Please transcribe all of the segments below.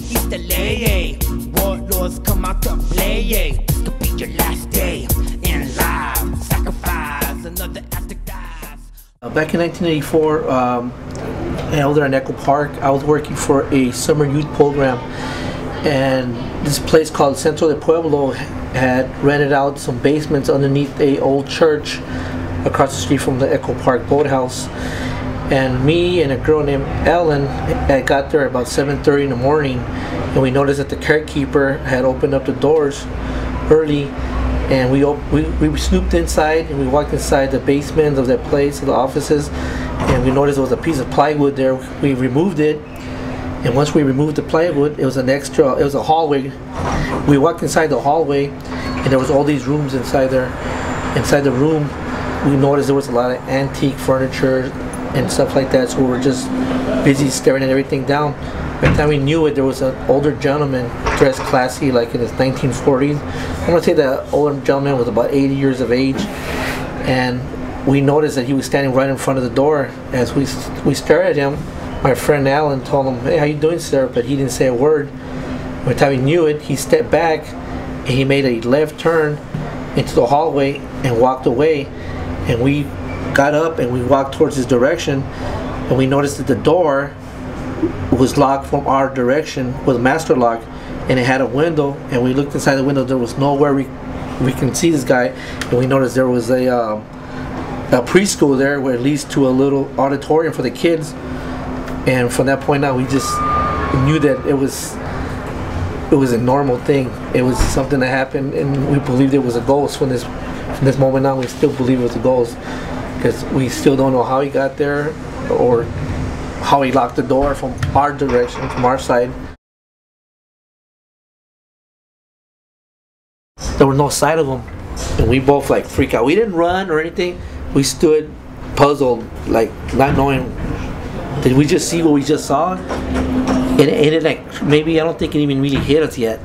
East LA, warlords come out to play. This could be your last day in life. Sacrifice, another after dies. Back in 1984, elder in Echo Park, I was working for a summer youth program, and this place called Centro de Pueblo had rented out some basements underneath a old church across the street from the Echo Park boathouse. And me and a girl named Ellen had got there about 7:30 in the morning, and we noticed that the caretaker had opened up the doors early, and we snooped inside, and we walked inside the basement of that place, of the offices, and we noticed there was a piece of plywood there. We removed it, and once we removed the plywood, it was a hallway. We walked inside the hallway, and there was all these rooms inside there. Inside the room, we noticed there was a lot of antique furniture and stuff like that, so we were just busy staring at everything down. By the time we knew it, there was an older gentleman dressed classy, like in his 1940s. I'm going to say the older gentleman was about 80 years of age, and we noticed that he was standing right in front of the door. As we stared at him, my friend Alan told him, "Hey, how you doing, sir?" But he didn't say a word. By the time he knew it, he stepped back and he made a left turn into the hallway and walked away. And we got up and we walked towards his direction, and we noticed that the door was locked from our direction with a master lock, and it had a window, and we looked inside the window. There was nowhere we can see this guy, and we noticed there was a preschool there where it leads to a little auditorium for the kids. And from that point on, we just knew that it was a normal thing. It was something that happened, and we believed it was a ghost. From this moment on, we still believe it was a ghost, because we still don't know how he got there or how he locked the door from our direction, from our side. There was no sight of him, and we both like freak out. We didn't run or anything. We stood puzzled, like not knowing, did we just see what we just saw? And it like, maybe, I don't think it even really hit us yet.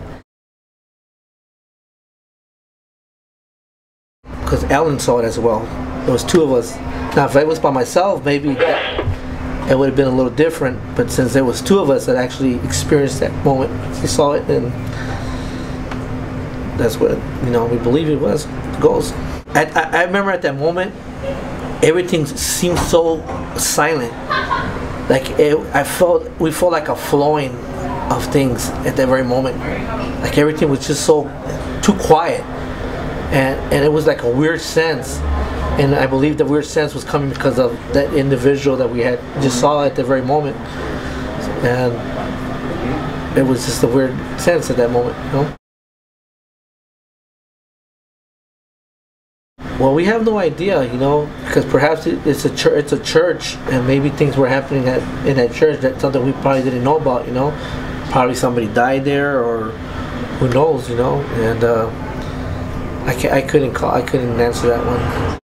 Because Alan saw it as well. There was two of us. Now if I was by myself, maybe it would have been a little different, but since there was two of us that actually experienced that moment, we saw it, and that's what, we believe it was the ghost. I remember at that moment, everything seemed so silent. Like we felt like a flowing of things at that very moment. Like everything was just so too quiet, and it was like a weird sense. And I believe the weird sense was coming because of that individual that we had just saw at the very moment, and it was just a weird sense at that moment, Well, we have no idea, because perhaps it's a church, and maybe things were happening in that church, that's something we probably didn't know about, Probably somebody died there, or who knows, And I couldn't answer that one.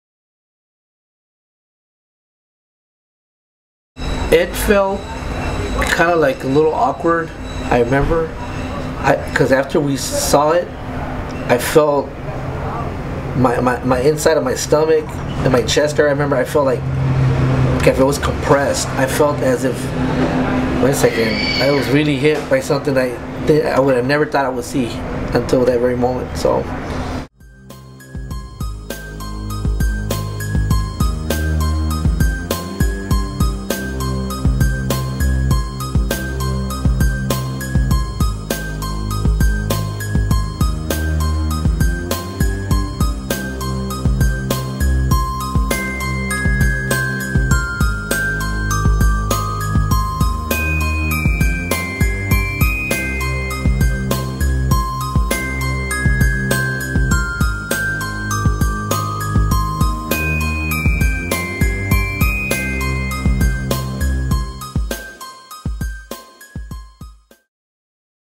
It felt kind of like a little awkward, I remember, because after we saw it, I felt my inside of my stomach and my chest there, I remember I felt like if it was compressed. I felt as if, wait a second, I was really hit by something I would have never thought I would see until that very moment. So